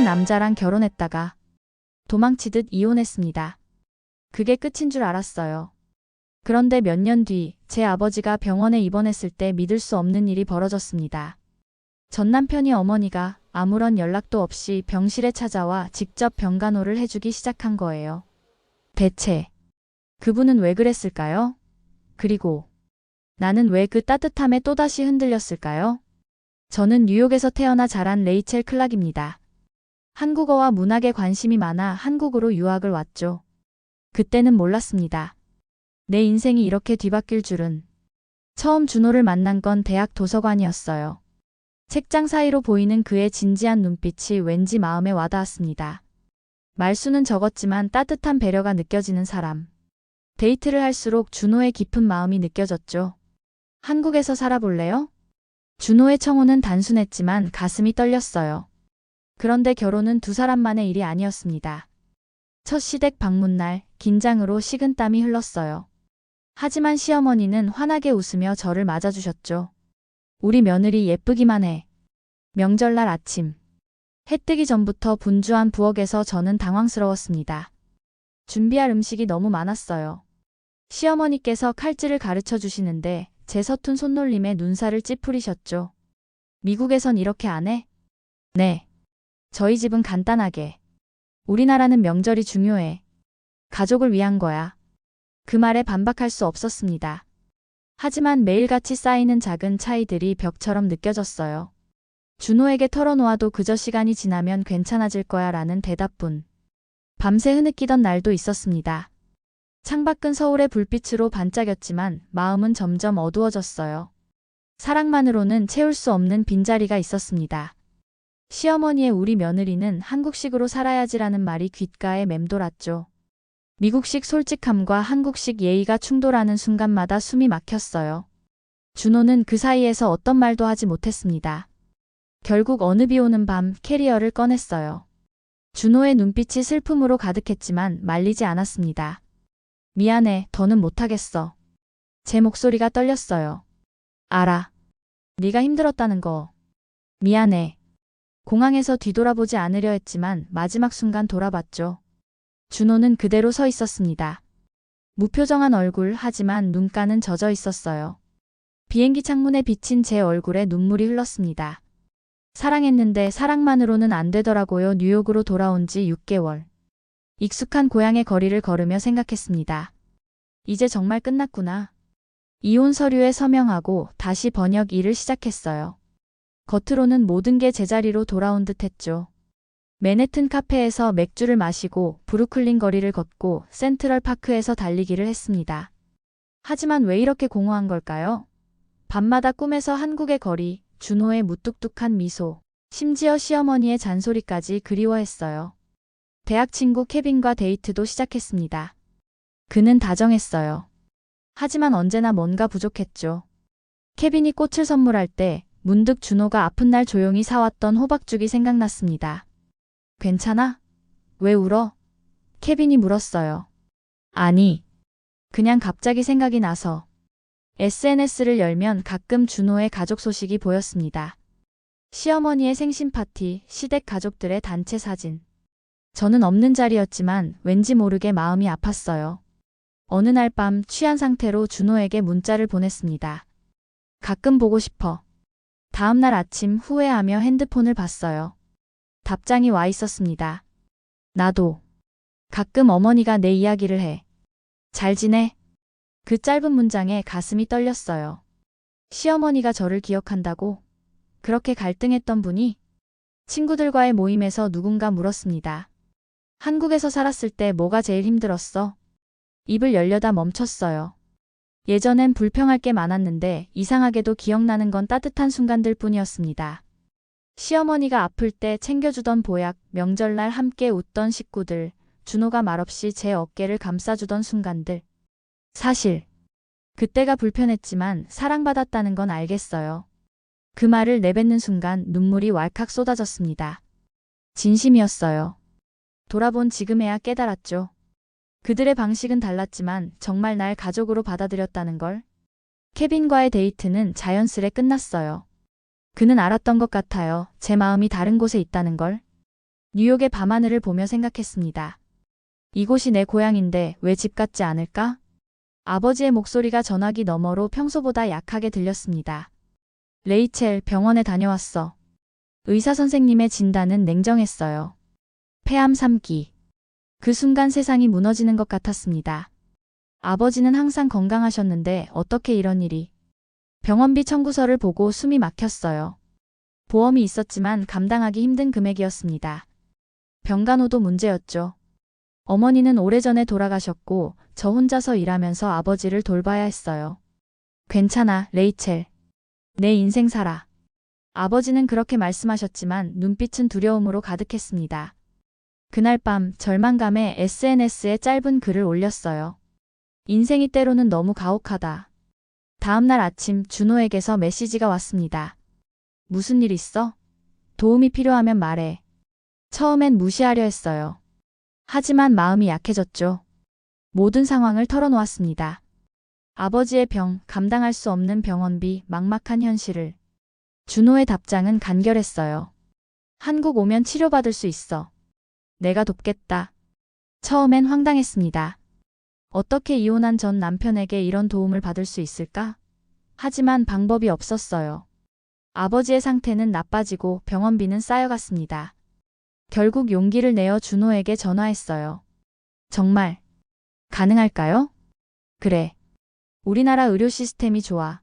잘생긴 남자랑 결혼했다가 도망치듯 이혼했습니다. 그게 끝인 줄 알았어요. 그런데 몇 년 뒤 제 아버지가 병원에 입원했을 때 믿을 수 없는 일이 벌어졌습니다. 전 남편이 어머니가 아무런 연락도 없이 병실에 찾아와 직접 병간호를 해주기 시작한 거예요. 대체 그분은 왜 그랬을까요? 그리고 나는 왜 그 따뜻함에 또다시 흔들렸을까요? 저는 뉴욕에서 태어나 자란 레이첼 클락입니다. 한국어와 문학에 관심이 많아 한국으로 유학을 왔죠. 그때는 몰랐습니다. 내 인생이 이렇게 뒤바뀔 줄은. 처음 준호를 만난 건 대학 도서관이었어요. 책장 사이로 보이는 그의 진지한 눈빛이 왠지 마음에 와닿았습니다. 말수는 적었지만 따뜻한 배려가 느껴지는 사람. 데이트를 할수록 준호의 깊은 마음이 느껴졌죠. 한국에서 살아볼래요? 준호의 청혼은 단순했지만 가슴이 떨렸어요. 그런데 결혼은 두 사람만의 일이 아니었습니다. 첫 시댁 방문날 긴장으로 식은땀이 흘렀어요. 하지만 시어머니는 환하게 웃으며 저를 맞아주셨죠. 우리 며느리 예쁘기만 해. 명절날 아침. 해 뜨기 전부터 분주한 부엌에서 저는 당황스러웠습니다. 준비할 음식이 너무 많았어요. 시어머니께서 칼질을 가르쳐 주시는데 제 서툰 손놀림에 눈살을 찌푸리셨죠. 미국에선 이렇게 안 해? 네. 저희 집은 간단하게. 우리나라는 명절이 중요해. 가족을 위한 거야. 그 말에 반박할 수 없었습니다. 하지만 매일같이 쌓이는 작은 차이들이 벽처럼 느껴졌어요. 준호에게 털어놓아도 그저 시간이 지나면 괜찮아질 거야 라는 대답뿐. 밤새 흐느끼던 날도 있었습니다. 창밖은 서울의 불빛으로 반짝였지만 마음은 점점 어두워졌어요. 사랑만으로는 채울 수 없는 빈자리가 있었습니다. 시어머니의 우리 며느리는 한국식으로 살아야지라는 말이 귓가에 맴돌았죠. 미국식 솔직함과 한국식 예의가 충돌하는 순간마다 숨이 막혔어요. 준호는 그 사이에서 어떤 말도 하지 못했습니다. 결국 어느 비 오는 밤 캐리어를 꺼냈어요. 준호의 눈빛이 슬픔으로 가득했지만 말리지 않았습니다. 미안해, 더는 못하겠어. 제 목소리가 떨렸어요. 알아. 네가 힘들었다는 거. 미안해. 공항에서 뒤돌아보지 않으려 했지만 마지막 순간 돌아봤죠. 준호는 그대로 서 있었습니다. 무표정한 얼굴 하지만 눈가는 젖어 있었어요. 비행기 창문에 비친 제 얼굴에 눈물이 흘렀습니다. 사랑했는데 사랑만으로는 안 되더라고요. 뉴욕으로 돌아온 지 6개월. 익숙한 고향의 거리를 걸으며 생각했습니다. 이제 정말 끝났구나. 이혼 서류에 서명하고 다시 번역 일을 시작했어요. 겉으로는 모든 게 제자리로 돌아온 듯 했죠. 맨해튼 카페에서 맥주를 마시고 브루클린 거리를 걷고 센트럴 파크에서 달리기를 했습니다. 하지만 왜 이렇게 공허한 걸까요? 밤마다 꿈에서 한국의 거리, 준호의 무뚝뚝한 미소, 심지어 시어머니의 잔소리까지 그리워했어요. 대학 친구 케빈과 데이트도 시작했습니다. 그는 다정했어요. 하지만 언제나 뭔가 부족했죠. 케빈이 꽃을 선물할 때 문득 준호가 아픈 날 조용히 사왔던 호박죽이 생각났습니다. 괜찮아? 왜 울어? 케빈이 물었어요. 아니, 그냥 갑자기 생각이 나서. SNS를 열면 가끔 준호의 가족 소식이 보였습니다. 시어머니의 생신 파티, 시댁 가족들의 단체 사진. 저는 없는 자리였지만 왠지 모르게 마음이 아팠어요. 어느 날 밤 취한 상태로 준호에게 문자를 보냈습니다. 가끔 보고 싶어. 다음 날 아침 후회하며 핸드폰을 봤어요. 답장이 와 있었습니다. 나도. 가끔 어머니가 내 이야기를 해. 잘 지내? 그 짧은 문장에 가슴이 떨렸어요. 시어머니가 저를 기억한다고? 그렇게 갈등했던 분이? 친구들과의 모임에서 누군가 물었습니다. 한국에서 살았을 때 뭐가 제일 힘들었어? 입을 열려다 멈췄어요. 예전엔 불평할 게 많았는데 이상하게도 기억나는 건 따뜻한 순간들 뿐이었습니다. 시어머니가 아플 때 챙겨주던 보약, 명절날 함께 웃던 식구들, 준호가 말없이 제 어깨를 감싸주던 순간들. 사실 그때가 불편했지만 사랑받았다는 건 알겠어요. 그 말을 내뱉는 순간 눈물이 왈칵 쏟아졌습니다. 진심이었어요. 돌아본 지금에야 깨달았죠. 그들의 방식은 달랐지만 정말 날 가족으로 받아들였다는 걸. 케빈과의 데이트는 자연스레 끝났어요. 그는 알았던 것 같아요. 제 마음이 다른 곳에 있다는 걸. 뉴욕의 밤하늘을 보며 생각했습니다. 이곳이 내 고향인데 왜 집 같지 않을까? 아버지의 목소리가 전화기 너머로 평소보다 약하게 들렸습니다. 레이첼, 병원에 다녀왔어. 의사 선생님의 진단은 냉정했어요. 폐암 3기. 그 순간 세상이 무너지는 것 같았습니다. 아버지는 항상 건강하셨는데 어떻게 이런 일이? 병원비 청구서를 보고 숨이 막혔어요. 보험이 있었지만 감당하기 힘든 금액이었습니다. 병간호도 문제였죠. 어머니는 오래전에 돌아가셨고 저 혼자서 일하면서 아버지를 돌봐야 했어요. 괜찮아, 레이첼. 내 인생 살아. 아버지는 그렇게 말씀하셨지만 눈빛은 두려움으로 가득했습니다. 그날 밤 절망감에 SNS에 짧은 글을 올렸어요. 인생이 때로는 너무 가혹하다. 다음 날 아침 준호에게서 메시지가 왔습니다. 무슨 일 있어? 도움이 필요하면 말해. 처음엔 무시하려 했어요. 하지만 마음이 약해졌죠. 모든 상황을 털어놓았습니다. 아버지의 병, 감당할 수 없는 병원비, 막막한 현실을. 준호의 답장은 간결했어요. 한국 오면 치료받을 수 있어. 내가 돕겠다. 처음엔 황당했습니다. 어떻게 이혼한 전 남편에게 이런 도움을 받을 수 있을까? 하지만 방법이 없었어요. 아버지의 상태는 나빠지고 병원비는 쌓여갔습니다. 결국 용기를 내어 준호에게 전화했어요. 정말 가능할까요? 그래. 우리나라 의료 시스템이 좋아.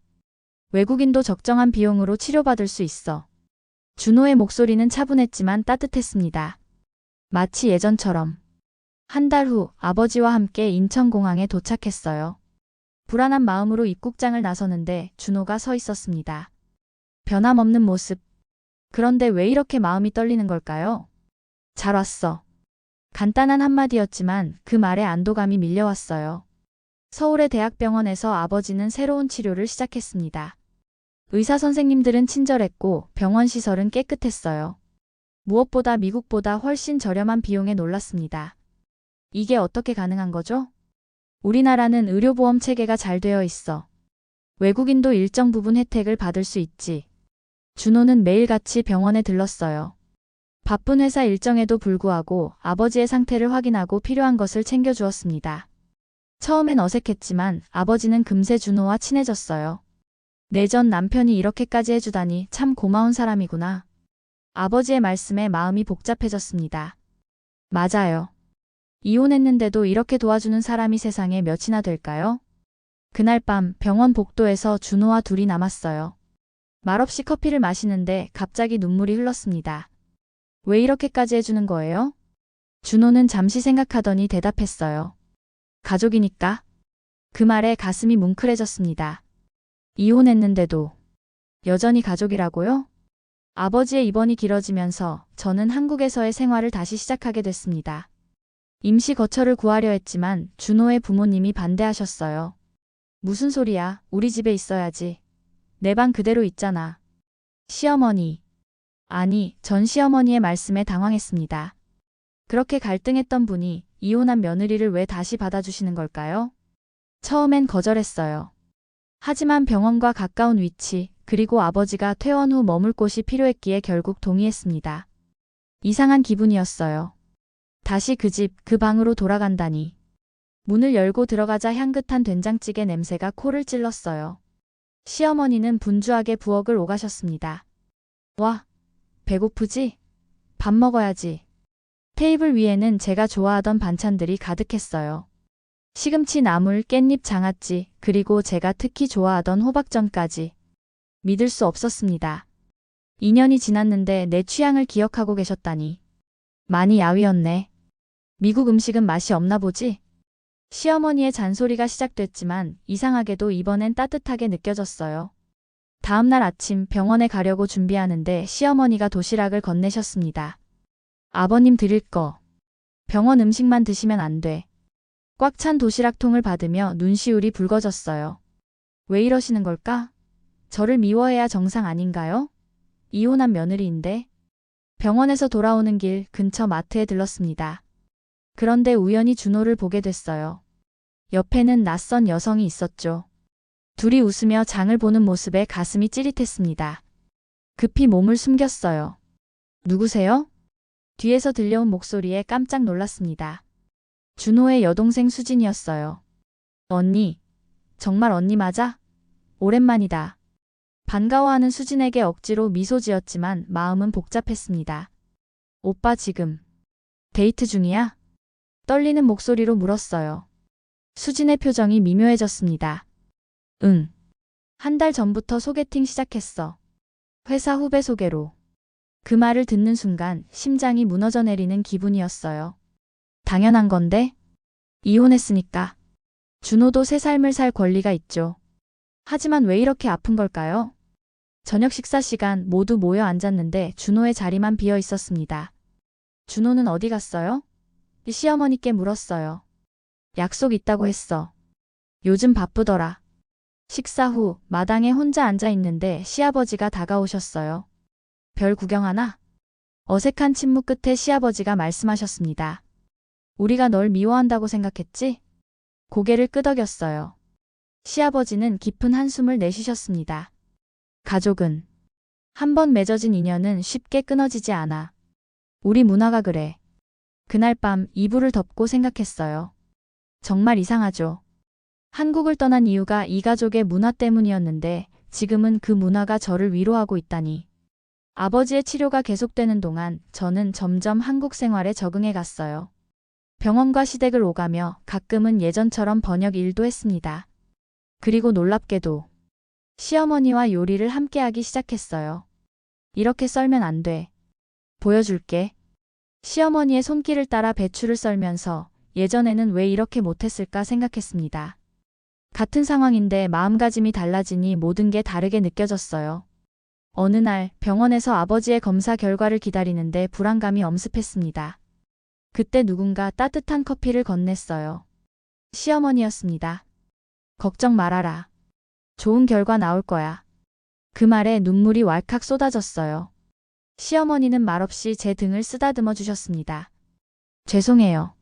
외국인도 적정한 비용으로 치료받을 수 있어. 준호의 목소리는 차분했지만 따뜻했습니다. 마치 예전처럼. 한 달 후 아버지와 함께 인천공항에 도착했어요. 불안한 마음으로 입국장을 나서는데 준호가 서 있었습니다. 변함없는 모습. 그런데 왜 이렇게 마음이 떨리는 걸까요? 잘 왔어. 간단한 한마디였지만 그 말에 안도감이 밀려왔어요. 서울의 대학병원에서 아버지는 새로운 치료를 시작했습니다. 의사 선생님들은 친절했고 병원 시설은 깨끗했어요. 무엇보다 미국보다 훨씬 저렴한 비용에 놀랐습니다. 이게 어떻게 가능한 거죠? 우리나라는 의료보험 체계가 잘 되어 있어. 외국인도 일정 부분 혜택을 받을 수 있지. 준호는 매일같이 병원에 들렀어요. 바쁜 회사 일정에도 불구하고 아버지의 상태를 확인하고 필요한 것을 챙겨주었습니다. 처음엔 어색했지만 아버지는 금세 준호와 친해졌어요. 내 전 남편이 이렇게까지 해주다니 참 고마운 사람이구나. 아버지의 말씀에 마음이 복잡해졌습니다. 맞아요. 이혼했는데도 이렇게 도와주는 사람이 세상에 몇이나 될까요? 그날 밤 병원 복도에서 준호와 둘이 남았어요. 말없이 커피를 마시는데 갑자기 눈물이 흘렀습니다. 왜 이렇게까지 해주는 거예요? 준호는 잠시 생각하더니 대답했어요. 가족이니까. 그 말에 가슴이 뭉클해졌습니다. 이혼했는데도 여전히 가족이라고요? 아버지의 입원이 길어지면서 저는 한국에서의 생활을 다시 시작하게 됐습니다. 임시 거처를 구하려 했지만 준호의 부모님이 반대하셨어요. 무슨 소리야, 우리 집에 있어야지. 내 방 그대로 있잖아. 시어머니. 아니, 전 시어머니의 말씀에 당황했습니다. 그렇게 갈등했던 분이 이혼한 며느리를 왜 다시 받아주시는 걸까요? 처음엔 거절했어요. 하지만 병원과 가까운 위치, 그리고 아버지가 퇴원 후 머물 곳이 필요했기에 결국 동의했습니다. 이상한 기분이었어요. 다시 그 집, 그 방으로 돌아간다니. 문을 열고 들어가자 향긋한 된장찌개 냄새가 코를 찔렀어요. 시어머니는 분주하게 부엌을 오가셨습니다. 와, 배고프지? 밥 먹어야지. 테이블 위에는 제가 좋아하던 반찬들이 가득했어요. 시금치, 나물, 깻잎, 장아찌, 그리고 제가 특히 좋아하던 호박전까지. 믿을 수 없었습니다. 2년이 지났는데 내 취향을 기억하고 계셨다니. 많이 야위었네. 미국 음식은 맛이 없나 보지? 시어머니의 잔소리가 시작됐지만 이상하게도 이번엔 따뜻하게 느껴졌어요. 다음 날 아침 병원에 가려고 준비하는데 시어머니가 도시락을 건네셨습니다. 아버님 드릴 거. 병원 음식만 드시면 안 돼. 꽉 찬 도시락통을 받으며 눈시울이 붉어졌어요. 왜 이러시는 걸까? 저를 미워해야 정상 아닌가요? 이혼한 며느리인데. 병원에서 돌아오는 길 근처 마트에 들렀습니다. 그런데 우연히 준호를 보게 됐어요. 옆에는 낯선 여성이 있었죠. 둘이 웃으며 장을 보는 모습에 가슴이 찌릿했습니다. 급히 몸을 숨겼어요. 누구세요? 뒤에서 들려온 목소리에 깜짝 놀랐습니다. 준호의 여동생 수진이었어요. 언니, 정말 언니 맞아? 오랜만이다. 반가워하는 수진에게 억지로 미소 지었지만 마음은 복잡했습니다. 오빠 지금 데이트 중이야? 떨리는 목소리로 물었어요. 수진의 표정이 미묘해졌습니다. 응. 한 달 전부터 소개팅 시작했어. 회사 후배 소개로. 그 말을 듣는 순간 심장이 무너져 내리는 기분이었어요. 당연한 건데? 이혼했으니까. 준호도 새 삶을 살 권리가 있죠. 하지만 왜 이렇게 아픈 걸까요? 저녁 식사 시간 모두 모여 앉았는데 준호의 자리만 비어 있었습니다. 준호는 어디 갔어요? 시어머니께 물었어요. 약속 있다고 했어. 요즘 바쁘더라. 식사 후 마당에 혼자 앉아 있는데 시아버지가 다가오셨어요. 별 구경하나? 어색한 침묵 끝에 시아버지가 말씀하셨습니다. 우리가 널 미워한다고 생각했지? 고개를 끄덕였어요. 시아버지는 깊은 한숨을 내쉬셨습니다. 가족은 한번 맺어진 인연은 쉽게 끊어지지 않아. 우리 문화가 그래. 그날 밤 이불을 덮고 생각했어요. 정말 이상하죠. 한국을 떠난 이유가 이 가족의 문화 때문이었는데 지금은 그 문화가 저를 위로하고 있다니. 아버지의 치료가 계속되는 동안 저는 점점 한국 생활에 적응해 갔어요. 병원과 시댁을 오가며 가끔은 예전처럼 번역 일도 했습니다. 그리고 놀랍게도 시어머니와 요리를 함께하기 시작했어요. 이렇게 썰면 안 돼. 보여줄게. 시어머니의 손길을 따라 배추를 썰면서 예전에는 왜 이렇게 못했을까 생각했습니다. 같은 상황인데 마음가짐이 달라지니 모든 게 다르게 느껴졌어요. 어느 날 병원에서 아버지의 검사 결과를 기다리는데 불안감이 엄습했습니다. 그때 누군가 따뜻한 커피를 건넸어요. 시어머니였습니다. 걱정 말아라. 좋은 결과 나올 거야. 그 말에 눈물이 왈칵 쏟아졌어요. 시어머니는 말없이 제 등을 쓰다듬어 주셨습니다. 죄송해요.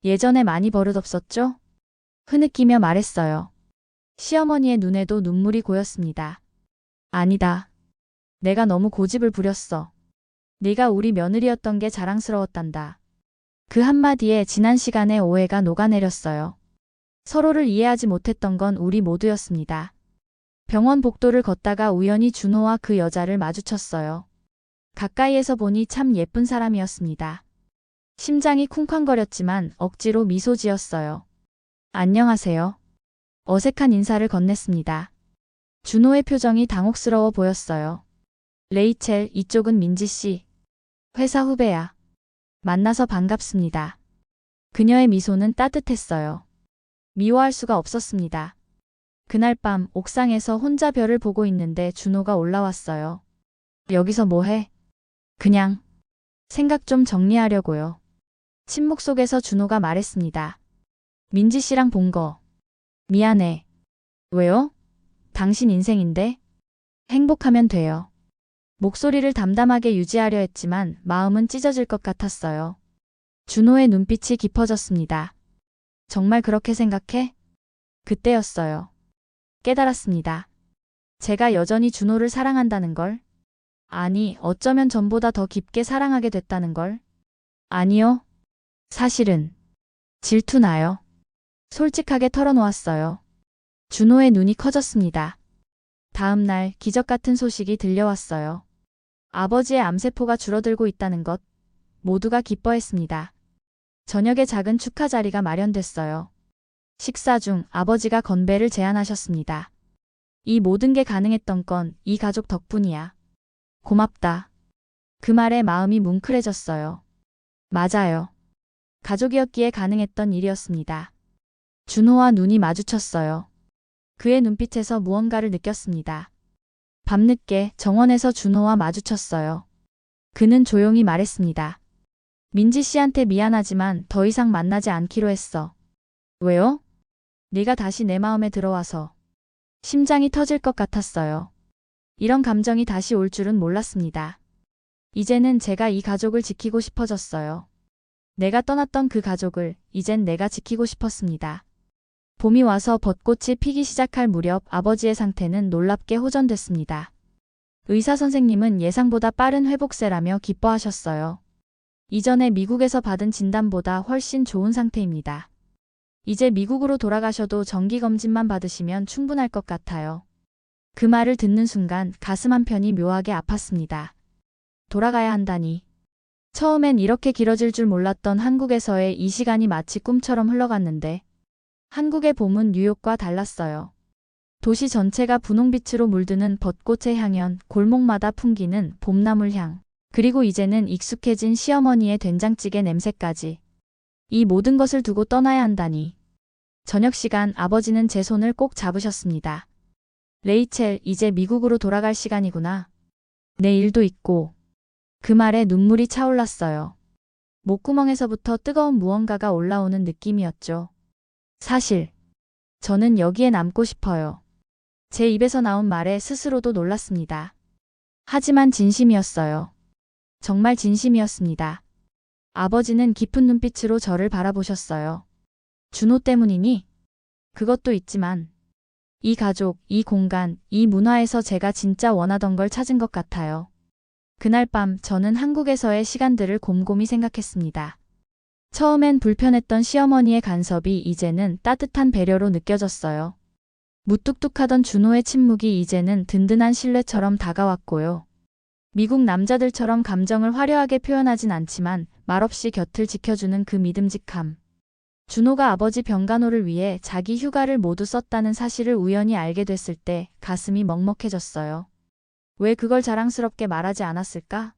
예전에 많이 버릇없었죠? 흐느끼며 말했어요. 시어머니의 눈에도 눈물이 고였습니다. 아니다. 내가 너무 고집을 부렸어. 네가 우리 며느리였던 게 자랑스러웠단다. 그 한마디에 지난 시간의 오해가 녹아내렸어요. 서로를 이해하지 못했던 건 우리 모두였습니다. 병원 복도를 걷다가 우연히 준호와 그 여자를 마주쳤어요. 가까이에서 보니 참 예쁜 사람이었습니다. 심장이 쿵쾅거렸지만 억지로 미소 지었어요. 안녕하세요. 어색한 인사를 건넸습니다. 준호의 표정이 당혹스러워 보였어요. 레이첼, 이쪽은 민지 씨. 회사 후배야. 만나서 반갑습니다. 그녀의 미소는 따뜻했어요. 미워할 수가 없었습니다. 그날 밤 옥상에서 혼자 별을 보고 있는데 준호가 올라왔어요. 여기서 뭐해? 그냥 생각 좀 정리하려고요. 침묵 속에서 준호가 말했습니다. 민지 씨랑 본 거. 미안해. 왜요? 당신 인생인데? 행복하면 돼요. 목소리를 담담하게 유지하려 했지만 마음은 찢어질 것 같았어요. 준호의 눈빛이 깊어졌습니다. 정말 그렇게 생각해? 그때였어요. 깨달았습니다. 제가 여전히 준호를 사랑한다는 걸? 아니, 어쩌면 전보다 더 깊게 사랑하게 됐다는 걸? 아니요. 사실은 질투나요. 솔직하게 털어놓았어요. 준호의 눈이 커졌습니다. 다음 날 기적 같은 소식이 들려왔어요. 아버지의 암세포가 줄어들고 있다는 것. 모두가 기뻐했습니다. 저녁에 작은 축하 자리가 마련됐어요. 식사 중 아버지가 건배를 제안하셨습니다. 이 모든 게 가능했던 건 이 가족 덕분이야. 고맙다. 그 말에 마음이 뭉클해졌어요. 맞아요. 가족이었기에 가능했던 일이었습니다. 준호와 눈이 마주쳤어요. 그의 눈빛에서 무언가를 느꼈습니다. 밤늦게 정원에서 준호와 마주쳤어요. 그는 조용히 말했습니다. 민지 씨한테 미안하지만 더 이상 만나지 않기로 했어. 왜요? 네가 다시 내 마음에 들어와서. 심장이 터질 것 같았어요. 이런 감정이 다시 올 줄은 몰랐습니다. 이제는 제가 이 가족을 지키고 싶어졌어요. 내가 떠났던 그 가족을 이젠 내가 지키고 싶었습니다. 봄이 와서 벚꽃이 피기 시작할 무렵 아버지의 상태는 놀랍게 호전됐습니다. 의사 선생님은 예상보다 빠른 회복세라며 기뻐하셨어요. 이전에 미국에서 받은 진단보다 훨씬 좋은 상태입니다. 이제 미국으로 돌아가셔도 정기검진만 받으시면 충분할 것 같아요. 그 말을 듣는 순간 가슴 한편이 묘하게 아팠습니다. 돌아가야 한다니. 처음엔 이렇게 길어질 줄 몰랐던 한국에서의 이 시간이 마치 꿈처럼 흘러갔는데 한국의 봄은 뉴욕과 달랐어요. 도시 전체가 분홍빛으로 물드는 벚꽃의 향연, 골목마다 풍기는 봄나물 향, 그리고 이제는 익숙해진 시어머니의 된장찌개 냄새까지. 이 모든 것을 두고 떠나야 한다니. 저녁 시간 아버지는 제 손을 꼭 잡으셨습니다. 레이첼, 이제 미국으로 돌아갈 시간이구나. 내 일도 있고. 그 말에 눈물이 차올랐어요. 목구멍에서부터 뜨거운 무언가가 올라오는 느낌이었죠. 사실, 저는 여기에 남고 싶어요. 제 입에서 나온 말에 스스로도 놀랐습니다. 하지만 진심이었어요. 정말 진심이었습니다. 아버지는 깊은 눈빛으로 저를 바라보셨어요. 준호 때문이니? 그것도 있지만, 이 가족, 이 공간, 이 문화에서 제가 진짜 원하던 걸 찾은 것 같아요. 그날 밤 저는 한국에서의 시간들을 곰곰이 생각했습니다. 처음엔 불편했던 시어머니의 간섭이 이제는 따뜻한 배려로 느껴졌어요. 무뚝뚝하던 준호의 침묵이 이제는 든든한 신뢰처럼 다가왔고요. 미국 남자들처럼 감정을 화려하게 표현하진 않지만 말없이 곁을 지켜주는 그 믿음직함. 준호가 아버지 병간호를 위해 자기 휴가를 모두 썼다는 사실을 우연히 알게 됐을 때 가슴이 먹먹해졌어요. 왜 그걸 자랑스럽게 말하지 않았을까?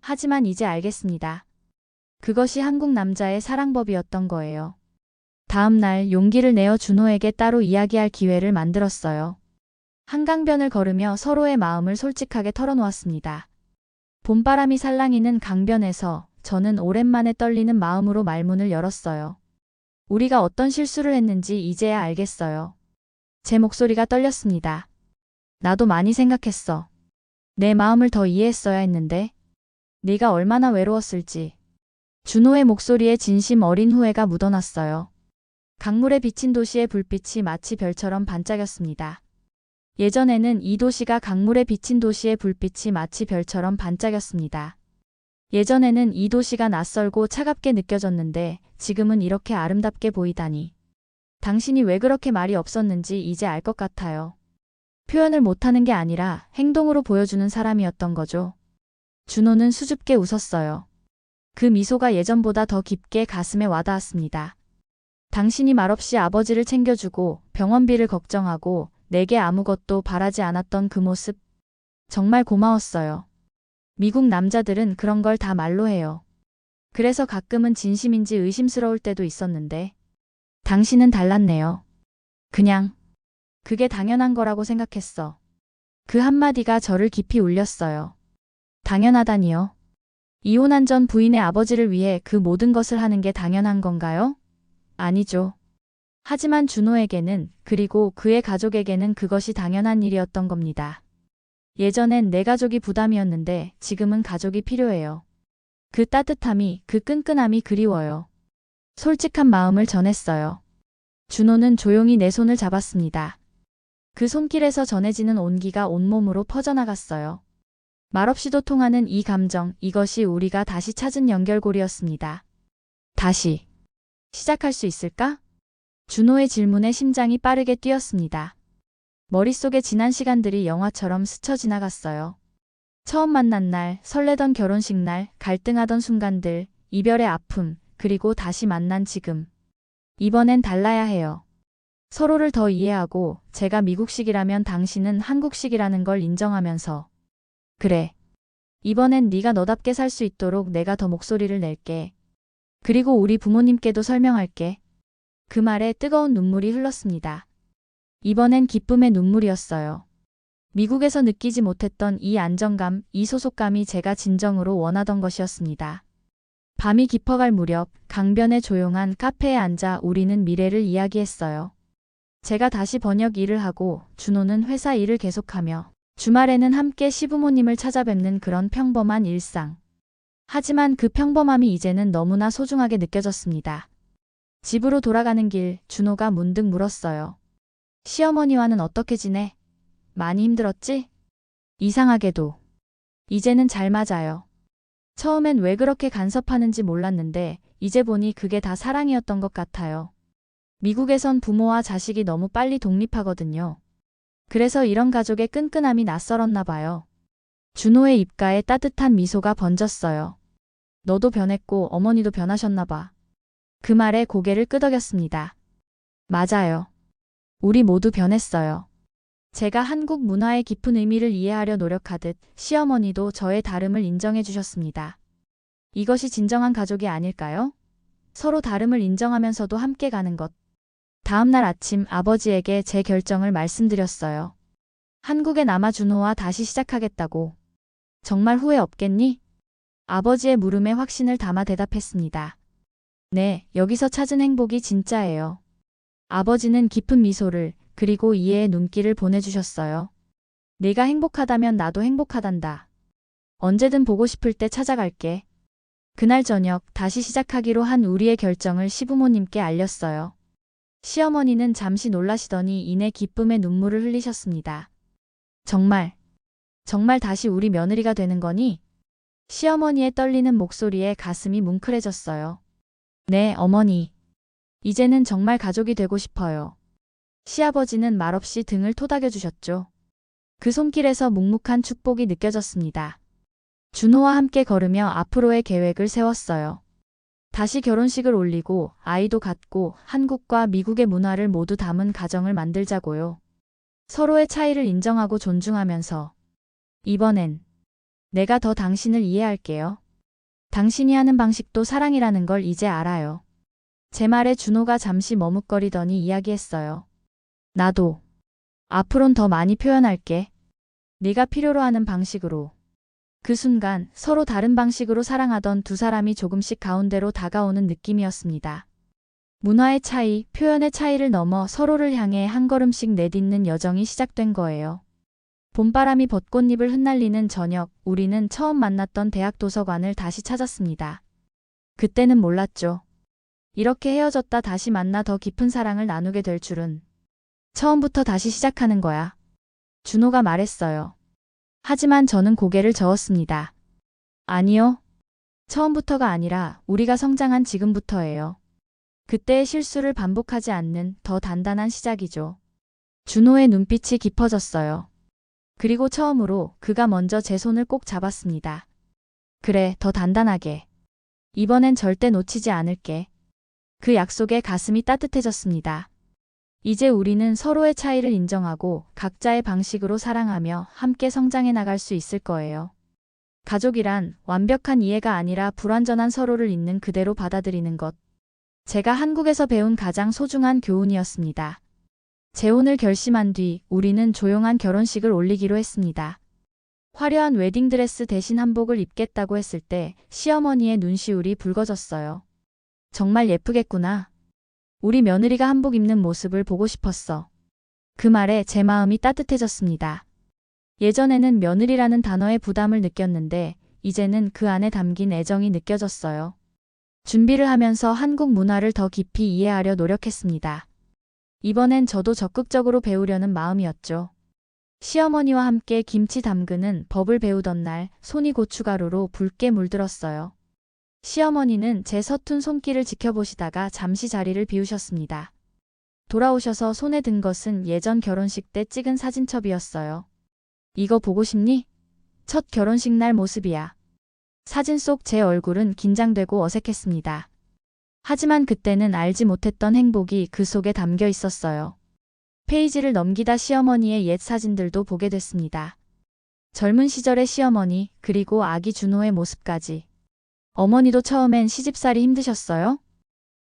하지만 이제 알겠습니다. 그것이 한국 남자의 사랑법이었던 거예요. 다음 날 용기를 내어 준호에게 따로 이야기할 기회를 만들었어요. 한강변을 걸으며 서로의 마음을 솔직하게 털어놓았습니다. 봄바람이 살랑이는 강변에서 저는 오랜만에 떨리는 마음으로 말문을 열었어요. 우리가 어떤 실수를 했는지 이제야 알겠어요. 제 목소리가 떨렸습니다. 나도 많이 생각했어. 내 마음을 더 이해했어야 했는데. 네가 얼마나 외로웠을지. 준호의 목소리에 진심 어린 후회가 묻어났어요. 강물에 비친 도시의 불빛이 마치 별처럼 반짝였습니다. 예전에는 이 도시가 강물에 비친 도시의 불빛이 마치 별처럼 반짝였습니다. 예전에는 이 도시가 낯설고 차갑게 느껴졌는데 지금은 이렇게 아름답게 보이다니. 당신이 왜 그렇게 말이 없었는지 이제 알 것 같아요. 표현을 못하는 게 아니라 행동으로 보여주는 사람이었던 거죠. 준호는 수줍게 웃었어요. 그 미소가 예전보다 더 깊게 가슴에 와닿았습니다. 당신이 말없이 아버지를 챙겨주고 병원비를 걱정하고 내게 아무것도 바라지 않았던 그 모습. 정말 고마웠어요. 미국 남자들은 그런 걸 다 말로 해요. 그래서 가끔은 진심인지 의심스러울 때도 있었는데 당신은 달랐네요. 그냥 그게 당연한 거라고 생각했어. 그 한마디가 저를 깊이 울렸어요. 당연하다니요. 이혼한 전 부인의 아버지를 위해 그 모든 것을 하는 게 당연한 건가요? 아니죠. 하지만 준호에게는 그리고 그의 가족에게는 그것이 당연한 일이었던 겁니다. 예전엔 내 가족이 부담이었는데 지금은 가족이 필요해요. 그 따뜻함이, 그 끈끈함이 그리워요. 솔직한 마음을 전했어요. 준호는 조용히 내 손을 잡았습니다. 그 손길에서 전해지는 온기가 온몸으로 퍼져나갔어요. 말없이도 통하는 이 감정, 이것이 우리가 다시 찾은 연결고리였습니다. 다시 시작할 수 있을까? 준호의 질문에 심장이 빠르게 뛰었습니다. 머릿속에 지난 시간들이 영화처럼 스쳐 지나갔어요. 처음 만난 날, 설레던 결혼식 날, 갈등하던 순간들, 이별의 아픔, 그리고 다시 만난 지금. 이번엔 달라야 해요. 서로를 더 이해하고 제가 미국식이라면 당신은 한국식이라는 걸 인정하면서. 그래. 이번엔 네가 너답게 살 수 있도록 내가 더 목소리를 낼게. 그리고 우리 부모님께도 설명할게. 그 말에 뜨거운 눈물이 흘렀습니다. 이번엔 기쁨의 눈물이었어요. 미국에서 느끼지 못했던 이 안정감, 이 소속감이 제가 진정으로 원하던 것이었습니다. 밤이 깊어갈 무렵 강변의 조용한 카페에 앉아 우리는 미래를 이야기했어요. 제가 다시 번역 일을 하고 준호는 회사 일을 계속하며 주말에는 함께 시부모님을 찾아뵙는 그런 평범한 일상. 하지만 그 평범함이 이제는 너무나 소중하게 느껴졌습니다. 집으로 돌아가는 길 준호가 문득 물었어요. 시어머니와는 어떻게 지내? 많이 힘들었지? 이상하게도. 이제는 잘 맞아요. 처음엔 왜 그렇게 간섭하는지 몰랐는데 이제 보니 그게 다 사랑이었던 것 같아요. 미국에선 부모와 자식이 너무 빨리 독립하거든요. 그래서 이런 가족의 끈끈함이 낯설었나 봐요. 준호의 입가에 따뜻한 미소가 번졌어요. 너도 변했고 어머니도 변하셨나 봐. 그 말에 고개를 끄덕였습니다. 맞아요. 우리 모두 변했어요. 제가 한국 문화의 깊은 의미를 이해하려 노력하듯 시어머니도 저의 다름을 인정해 주셨습니다. 이것이 진정한 가족이 아닐까요? 서로 다름을 인정하면서도 함께 가는 것. 다음 날 아침 아버지에게 제 결정을 말씀드렸어요. 한국에 남아 준호와 다시 시작하겠다고. 정말 후회 없겠니? 아버지의 물음에 확신을 담아 대답했습니다. 네, 여기서 찾은 행복이 진짜예요. 아버지는 깊은 미소를 그리고 이해의 눈길을 보내주셨어요. 네가 행복하다면 나도 행복하단다. 언제든 보고 싶을 때 찾아갈게. 그날 저녁 다시 시작하기로 한 우리의 결정을 시부모님께 알렸어요. 시어머니는 잠시 놀라시더니 이내 기쁨의 눈물을 흘리셨습니다. 정말 다시 우리 며느리가 되는 거니? 시어머니의 떨리는 목소리에 가슴이 뭉클해졌어요. 네, 어머니. 이제는 정말 가족이 되고 싶어요. 시아버지는 말없이 등을 토닥여 주셨죠. 그 손길에서 묵묵한 축복이 느껴졌습니다. 준호와 함께 걸으며 앞으로의 계획을 세웠어요. 다시 결혼식을 올리고 아이도 갖고 한국과 미국의 문화를 모두 담은 가정을 만들자고요. 서로의 차이를 인정하고 존중하면서 이번엔 내가 더 당신을 이해할게요. 당신이 하는 방식도 사랑이라는 걸 이제 알아요. 제 말에 준호가 잠시 머뭇거리더니 이야기했어요. 나도 앞으론 더 많이 표현할게. 네가 필요로 하는 방식으로. 그 순간 서로 다른 방식으로 사랑하던 두 사람이 조금씩 가운데로 다가오는 느낌이었습니다. 문화의 차이, 표현의 차이를 넘어 서로를 향해 한 걸음씩 내딛는 여정이 시작된 거예요. 봄바람이 벚꽃잎을 흩날리는 저녁, 우리는 처음 만났던 대학 도서관을 다시 찾았습니다. 그때는 몰랐죠. 이렇게 헤어졌다 다시 만나 더 깊은 사랑을 나누게 될 줄은. 처음부터 다시 시작하는 거야. 준호가 말했어요. 하지만 저는 고개를 저었습니다. 아니요. 처음부터가 아니라 우리가 성장한 지금부터예요. 그때의 실수를 반복하지 않는 더 단단한 시작이죠. 준호의 눈빛이 깊어졌어요. 그리고 처음으로 그가 먼저 제 손을 꼭 잡았습니다. 그래, 더 단단하게. 이번엔 절대 놓치지 않을게. 그 약속에 가슴이 따뜻해졌습니다. 이제 우리는 서로의 차이를 인정하고 각자의 방식으로 사랑하며 함께 성장해 나갈 수 있을 거예요. 가족이란 완벽한 이해가 아니라 불완전한 서로를 있는 그대로 받아들이는 것. 제가 한국에서 배운 가장 소중한 교훈이었습니다. 재혼을 결심한 뒤 우리는 조용한 결혼식을 올리기로 했습니다. 화려한 웨딩드레스 대신 한복을 입겠다고 했을 때 시어머니의 눈시울이 붉어졌어요. 정말 예쁘겠구나. 우리 며느리가 한복 입는 모습을 보고 싶었어. 그 말에 제 마음이 따뜻해졌습니다. 예전에는 며느리라는 단어의 부담을 느꼈는데 이제는 그 안에 담긴 애정이 느껴졌어요. 준비를 하면서 한국 문화를 더 깊이 이해하려 노력했습니다. 이번엔 저도 적극적으로 배우려는 마음이었죠. 시어머니와 함께 김치 담그는 법을 배우던 날 손이 고춧가루로 붉게 물들었어요. 시어머니는 제 서툰 손길을 지켜보시다가 잠시 자리를 비우셨습니다. 돌아오셔서 손에 든 것은 예전 결혼식 때 찍은 사진첩이었어요. 이거 보고 싶니? 첫 결혼식 날 모습이야. 사진 속 제 얼굴은 긴장되고 어색했습니다. 하지만 그때는 알지 못했던 행복이 그 속에 담겨 있었어요. 페이지를 넘기다 시어머니의 옛 사진들도 보게 됐습니다. 젊은 시절의 시어머니, 그리고 아기 준호의 모습까지. 어머니도 처음엔 시집살이 힘드셨어요?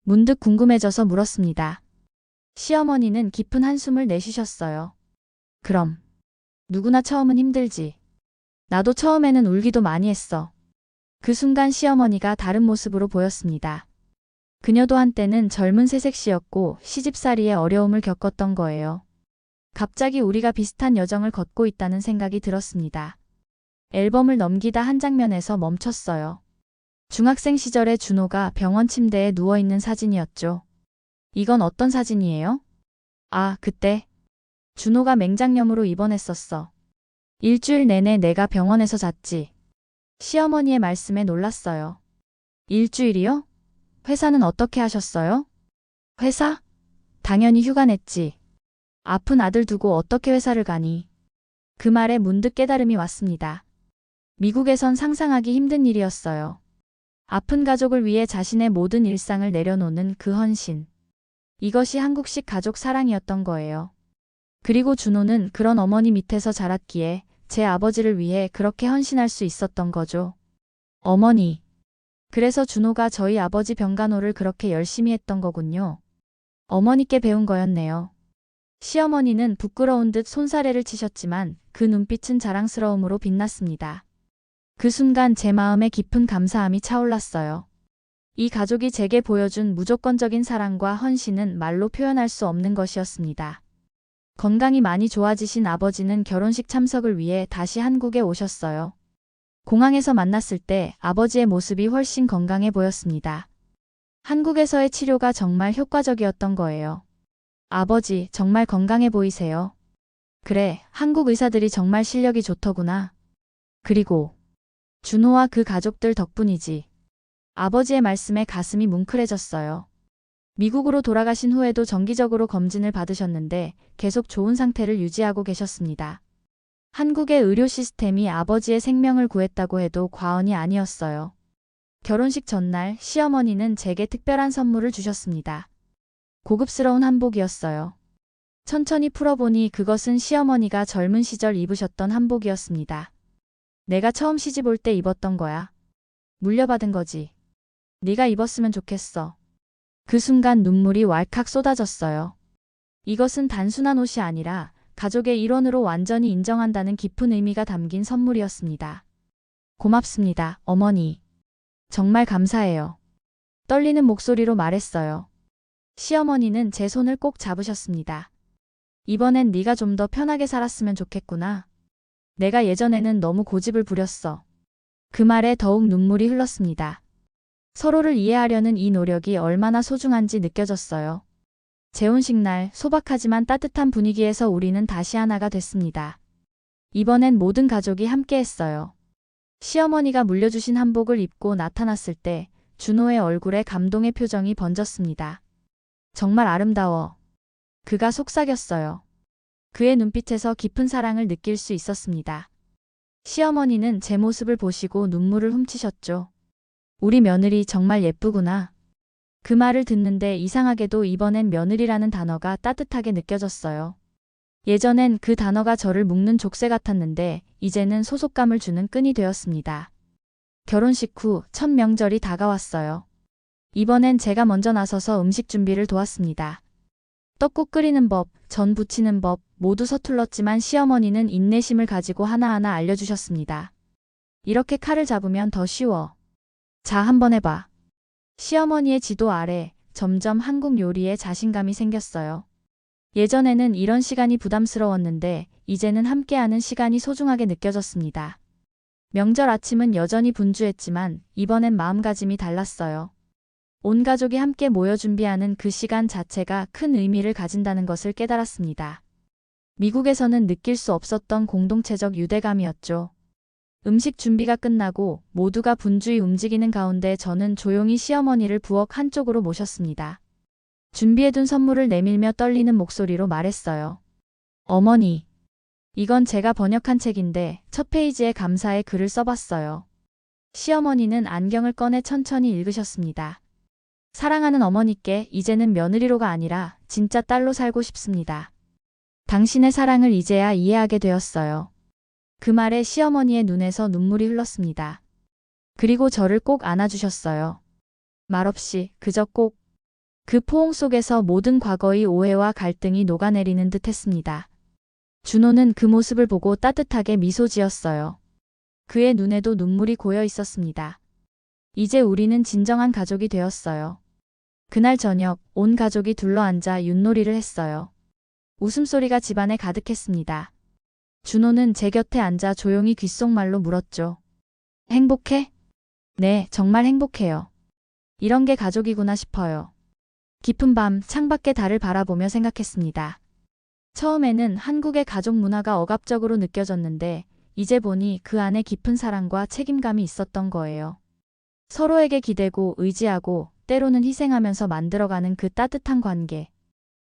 문득 궁금해져서 물었습니다. 시어머니는 깊은 한숨을 내쉬셨어요. 그럼. 누구나 처음은 힘들지. 나도 처음에는 울기도 많이 했어. 그 순간 시어머니가 다른 모습으로 보였습니다. 그녀도 한때는 젊은 새색시였고 시집살이의 어려움을 겪었던 거예요. 갑자기 우리가 비슷한 여정을 걷고 있다는 생각이 들었습니다. 앨범을 넘기다 한 장면에서 멈췄어요. 중학생 시절의 준호가 병원 침대에 누워있는 사진이었죠. 이건 어떤 사진이에요? 아, 그때. 준호가 맹장염으로 입원했었어. 일주일 내내 내가 병원에서 잤지. 시어머니의 말씀에 놀랐어요. 일주일이요? 회사는 어떻게 하셨어요? 회사? 당연히 휴가 냈지. 아픈 아들 두고 어떻게 회사를 가니? 그 말에 문득 깨달음이 왔습니다. 미국에선 상상하기 힘든 일이었어요. 아픈 가족을 위해 자신의 모든 일상을 내려놓는 그 헌신. 이것이 한국식 가족 사랑이었던 거예요. 그리고 준호는 그런 어머니 밑에서 자랐기에 제 아버지를 위해 그렇게 헌신할 수 있었던 거죠. 어머니. 그래서 준호가 저희 아버지 병간호를 그렇게 열심히 했던 거군요. 어머니께 배운 거였네요. 시어머니는 부끄러운 듯 손사래를 치셨지만 그 눈빛은 자랑스러움으로 빛났습니다. 그 순간 제 마음에 깊은 감사함이 차올랐어요. 이 가족이 제게 보여준 무조건적인 사랑과 헌신은 말로 표현할 수 없는 것이었습니다. 건강이 많이 좋아지신 아버지는 결혼식 참석을 위해 다시 한국에 오셨어요. 공항에서 만났을 때 아버지의 모습이 훨씬 건강해 보였습니다. 한국에서의 치료가 정말 효과적이었던 거예요. 아버지, 정말 건강해 보이세요. 그래, 한국 의사들이 정말 실력이 좋더구나. 그리고 준호와 그 가족들 덕분이지. 아버지의 말씀에 가슴이 뭉클해졌어요. 미국으로 돌아가신 후에도 정기적으로 검진을 받으셨는데 계속 좋은 상태를 유지하고 계셨습니다. 한국의 의료 시스템이 아버지의 생명을 구했다고 해도 과언이 아니었어요. 결혼식 전날 시어머니는 제게 특별한 선물을 주셨습니다. 고급스러운 한복이었어요. 천천히 풀어보니 그것은 시어머니가 젊은 시절 입으셨던 한복이었습니다. 내가 처음 시집 올 때 입었던 거야. 물려받은 거지. 네가 입었으면 좋겠어. 그 순간 눈물이 왈칵 쏟아졌어요. 이것은 단순한 옷이 아니라 가족의 일원으로 완전히 인정한다는 깊은 의미가 담긴 선물이었습니다. 고맙습니다, 어머니. 정말 감사해요. 떨리는 목소리로 말했어요. 시어머니는 제 손을 꼭 잡으셨습니다. 이번엔 네가 좀 더 편하게 살았으면 좋겠구나. 내가 예전에는 너무 고집을 부렸어. 그 말에 더욱 눈물이 흘렀습니다. 서로를 이해하려는 이 노력이 얼마나 소중한지 느껴졌어요. 재혼식 날 소박하지만 따뜻한 분위기에서 우리는 다시 하나가 됐습니다. 이번엔 모든 가족이 함께했어요. 시어머니가 물려주신 한복을 입고 나타났을 때 준호의 얼굴에 감동의 표정이 번졌습니다. 정말 아름다워. 그가 속삭였어요. 그의 눈빛에서 깊은 사랑을 느낄 수 있었습니다. 시어머니는 제 모습을 보시고 눈물을 훔치셨죠. 우리 며느리 정말 예쁘구나. 그 말을 듣는데 이상하게도 이번엔 며느리라는 단어가 따뜻하게 느껴졌어요. 예전엔 그 단어가 저를 묶는 족쇄 같았는데 이제는 소속감을 주는 끈이 되었습니다. 결혼식 후 첫 명절이 다가왔어요. 이번엔 제가 먼저 나서서 음식 준비를 도왔습니다. 떡국 끓이는 법, 전 부치는 법 모두 서툴렀지만 시어머니는 인내심을 가지고 하나하나 알려주셨습니다. 이렇게 칼을 잡으면 더 쉬워. 자, 한번 해봐. 시어머니의 지도 아래 점점 한국 요리에 자신감이 생겼어요. 예전에는 이런 시간이 부담스러웠는데 이제는 함께하는 시간이 소중하게 느껴졌습니다. 명절 아침은 여전히 분주했지만 이번엔 마음가짐이 달랐어요. 온 가족이 함께 모여 준비하는 그 시간 자체가 큰 의미를 가진다는 것을 깨달았습니다. 미국에서는 느낄 수 없었던 공동체적 유대감이었죠. 음식 준비가 끝나고 모두가 분주히 움직이는 가운데 저는 조용히 시어머니를 부엌 한쪽으로 모셨습니다. 준비해둔 선물을 내밀며 떨리는 목소리로 말했어요. 어머니, 이건 제가 번역한 책인데 첫 페이지에 감사의 글을 써봤어요. 시어머니는 안경을 꺼내 천천히 읽으셨습니다. 사랑하는 어머니께 이제는 며느리로가 아니라 진짜 딸로 살고 싶습니다. 당신의 사랑을 이제야 이해하게 되었어요. 그 말에 시어머니의 눈에서 눈물이 흘렀습니다. 그리고 저를 꼭 안아주셨어요. 말없이 그저 꼭. 그 포옹 속에서 모든 과거의 오해와 갈등이 녹아내리는 듯 했습니다. 준호는 그 모습을 보고 따뜻하게 미소 지었어요. 그의 눈에도 눈물이 고여 있었습니다. 이제 우리는 진정한 가족이 되었어요. 그날 저녁 온 가족이 둘러앉아 윷놀이를 했어요. 웃음소리가 집안에 가득했습니다. 준호는 제 곁에 앉아 조용히 귓속말로 물었죠. 행복해? 네, 정말 행복해요. 이런 게 가족이구나 싶어요. 깊은 밤 창밖의 달을 바라보며 생각했습니다. 처음에는 한국의 가족 문화가 억압적으로 느껴졌는데 이제 보니 그 안에 깊은 사랑과 책임감이 있었던 거예요. 서로에게 기대고 의지하고 때로는 희생하면서 만들어가는 그 따뜻한 관계.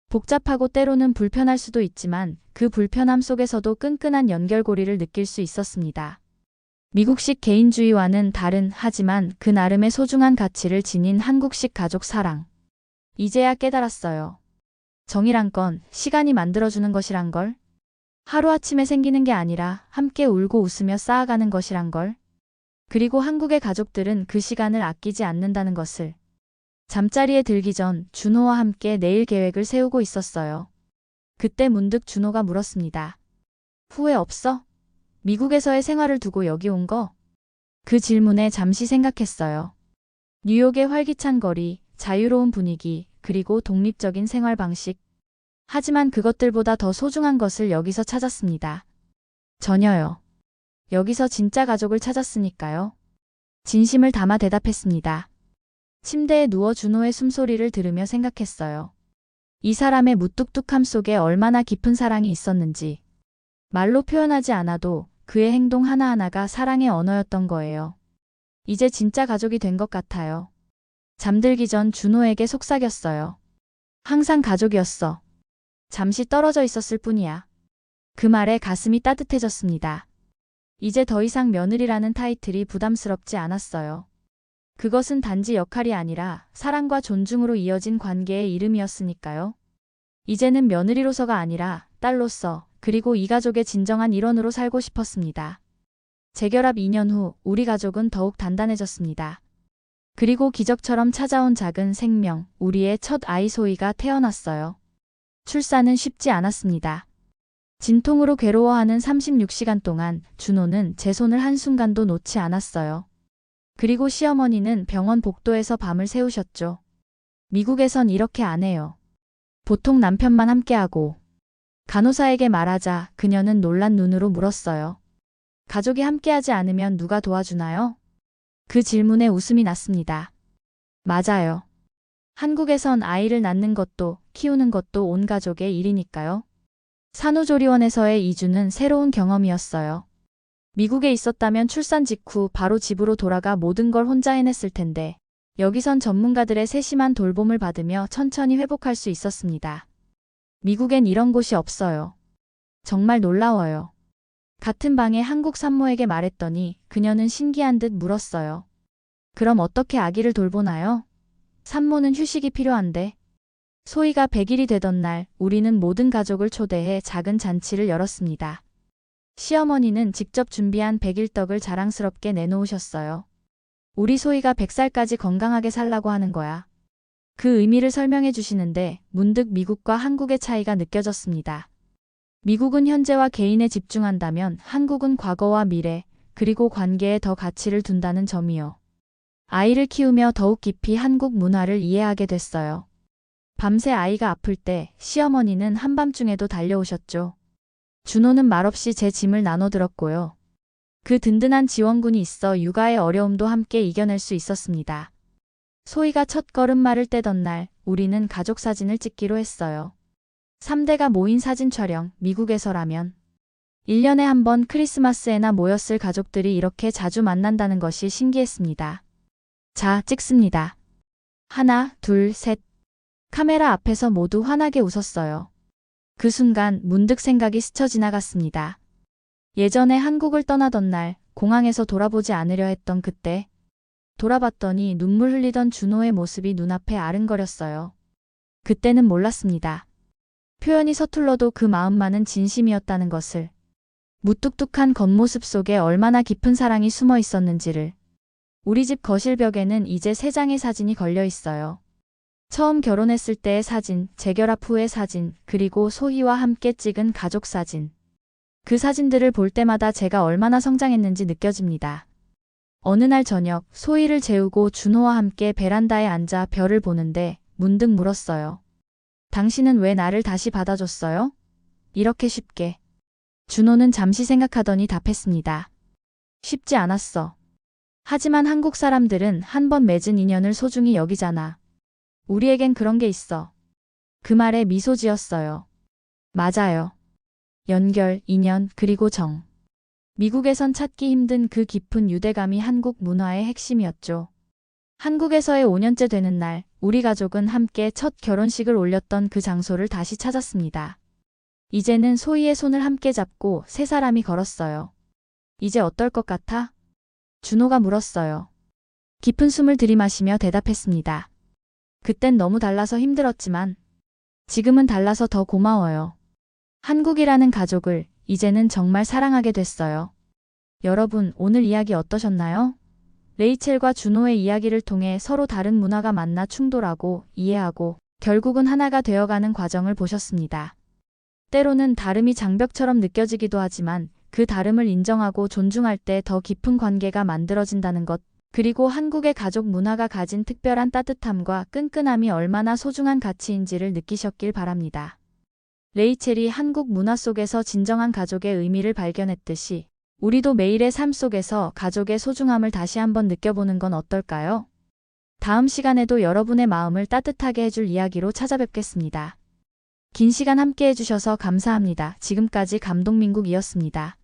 복잡하고 때로는 불편할 수도 있지만 그 불편함 속에서도 끈끈한 연결고리를 느낄 수 있었습니다. 미국식 개인주의와는 다른 하지만 그 나름의 소중한 가치를 지닌 한국식 가족 사랑. 이제야 깨달았어요. 정이란 건 시간이 만들어주는 것이란 걸. 하루아침에 생기는 게 아니라 함께 울고 웃으며 쌓아가는 것이란 걸. 그리고 한국의 가족들은 그 시간을 아끼지 않는다는 것을. 잠자리에 들기 전 준호와 함께 내일 계획을 세우고 있었어요. 그때 문득 준호가 물었습니다. 후회 없어? 미국에서의 생활을 두고 여기 온 거? 그 질문에 잠시 생각했어요. 뉴욕의 활기찬 거리, 자유로운 분위기, 그리고 독립적인 생활 방식. 하지만 그것들보다 더 소중한 것을 여기서 찾았습니다. 전혀요. 여기서 진짜 가족을 찾았으니까요. 진심을 담아 대답했습니다. 침대에 누워 준호의 숨소리를 들으며 생각했어요. 이 사람의 무뚝뚝함 속에 얼마나 깊은 사랑이 있었는지. 말로 표현하지 않아도 그의 행동 하나하나가 사랑의 언어였던 거예요. 이제 진짜 가족이 된 것 같아요. 잠들기 전 준호에게 속삭였어요. 항상 가족이었어. 잠시 떨어져 있었을 뿐이야. 그 말에 가슴이 따뜻해졌습니다. 이제 더 이상 며느리라는 타이틀이 부담스럽지 않았어요. 그것은 단지 역할이 아니라 사랑과 존중으로 이어진 관계의 이름이었으니까요. 이제는 며느리로서가 아니라 딸로서 그리고 이 가족의 진정한 일원으로 살고 싶었습니다. 재결합 2년 후 우리 가족은 더욱 단단해졌습니다. 그리고 기적처럼 찾아온 작은 생명, 우리의 첫 아이 소희가 태어났어요. 출산은 쉽지 않았습니다. 진통으로 괴로워하는 36시간 동안 준호는 제 손을 한순간도 놓지 않았어요. 그리고 시어머니는 병원 복도에서 밤을 새우셨죠. 미국에선 이렇게 안 해요. 보통 남편만 함께하고. 간호사에게 말하자 그녀는 놀란 눈으로 물었어요. 가족이 함께하지 않으면 누가 도와주나요? 그 질문에 웃음이 났습니다. 맞아요. 한국에선 아이를 낳는 것도 키우는 것도 온 가족의 일이니까요. 산후조리원에서의 이주는 새로운 경험이었어요. 미국에 있었다면 출산 직후 바로 집으로 돌아가 모든 걸 혼자 해냈을 텐데 여기선 전문가들의 세심한 돌봄을 받으며 천천히 회복할 수 있었습니다. 미국엔 이런 곳이 없어요. 정말 놀라워요. 같은 방에 한국 산모에게 말했더니 그녀는 신기한 듯 물었어요. 그럼 어떻게 아기를 돌보나요? 산모는 휴식이 필요한데. 소희가 100일이 되던 날 우리는 모든 가족을 초대해 작은 잔치를 열었습니다. 시어머니는 직접 준비한 100일떡을 자랑스럽게 내놓으셨어요. 우리 소희가 100살까지 건강하게 살라고 하는 거야. 그 의미를 설명해 주시는데 문득 미국과 한국의 차이가 느껴졌습니다. 미국은 현재와 개인에 집중한다면 한국은 과거와 미래, 그리고 관계에 더 가치를 둔다는 점이요. 아이를 키우며 더욱 깊이 한국 문화를 이해하게 됐어요. 밤새 아이가 아플 때 시어머니는 한밤중에도 달려오셨죠. 준호는 말없이 제 짐을 나눠들었고요. 그 든든한 지원군이 있어 육아의 어려움도 함께 이겨낼 수 있었습니다. 소희가 첫 걸음마를 떼던 날 우리는 가족 사진을 찍기로 했어요. 3대가 모인 사진 촬영, 미국에서라면 1년에 한 번 크리스마스에나 모였을 가족들이 이렇게 자주 만난다는 것이 신기했습니다. 자, 찍습니다. 하나, 둘, 셋. 카메라 앞에서 모두 환하게 웃었어요. 그 순간 문득 생각이 스쳐 지나갔습니다. 예전에 한국을 떠나던 날 공항에서 돌아보지 않으려 했던 그때 돌아봤더니 눈물 흘리던 준호의 모습이 눈앞에 아른거렸어요. 그때는 몰랐습니다. 표현이 서툴러도 그 마음만은 진심이었다는 것을. 무뚝뚝한 겉모습 속에 얼마나 깊은 사랑이 숨어 있었는지를. 우리 집 거실벽에는 이제 3장의 사진이 걸려 있어요. 처음 결혼했을 때의 사진, 재결합 후의 사진, 그리고 소희와 함께 찍은 가족 사진. 그 사진들을 볼 때마다 제가 얼마나 성장했는지 느껴집니다. 어느 날 저녁 소희를 재우고 준호와 함께 베란다에 앉아 별을 보는데 문득 물었어요. 당신은 왜 나를 다시 받아줬어요? 이렇게 쉽게. 준호는 잠시 생각하더니 답했습니다. 쉽지 않았어. 하지만 한국 사람들은 한 번 맺은 인연을 소중히 여기잖아. 우리에겐 그런 게 있어. 그 말에 미소 지었어요. 맞아요. 연결, 인연, 그리고 정. 미국에선 찾기 힘든 그 깊은 유대감이 한국 문화의 핵심이었죠. 한국에서의 5년째 되는 날, 우리 가족은 함께 첫 결혼식을 올렸던 그 장소를 다시 찾았습니다. 이제는 소희의 손을 함께 잡고 세 사람이 걸었어요. 이제 어떨 것 같아? 준호가 물었어요. 깊은 숨을 들이마시며 대답했습니다. 그땐 너무 달라서 힘들었지만 지금은 달라서 더 고마워요. 한국이라는 가족을 이제는 정말 사랑하게 됐어요. 여러분, 오늘 이야기 어떠셨나요? 레이첼과 준호의 이야기를 통해 서로 다른 문화가 만나 충돌하고 이해하고 결국은 하나가 되어가는 과정을 보셨습니다. 때로는 다름이 장벽처럼 느껴지기도 하지만 그 다름을 인정하고 존중할 때 더 깊은 관계가 만들어진다는 것, 그리고 한국의 가족 문화가 가진 특별한 따뜻함과 끈끈함이 얼마나 소중한 가치인지를 느끼셨길 바랍니다. 레이첼이 한국 문화 속에서 진정한 가족의 의미를 발견했듯이 우리도 매일의 삶 속에서 가족의 소중함을 다시 한번 느껴보는 건 어떨까요? 다음 시간에도 여러분의 마음을 따뜻하게 해줄 이야기로 찾아뵙겠습니다. 긴 시간 함께 해주셔서 감사합니다. 지금까지 감동민국이었습니다.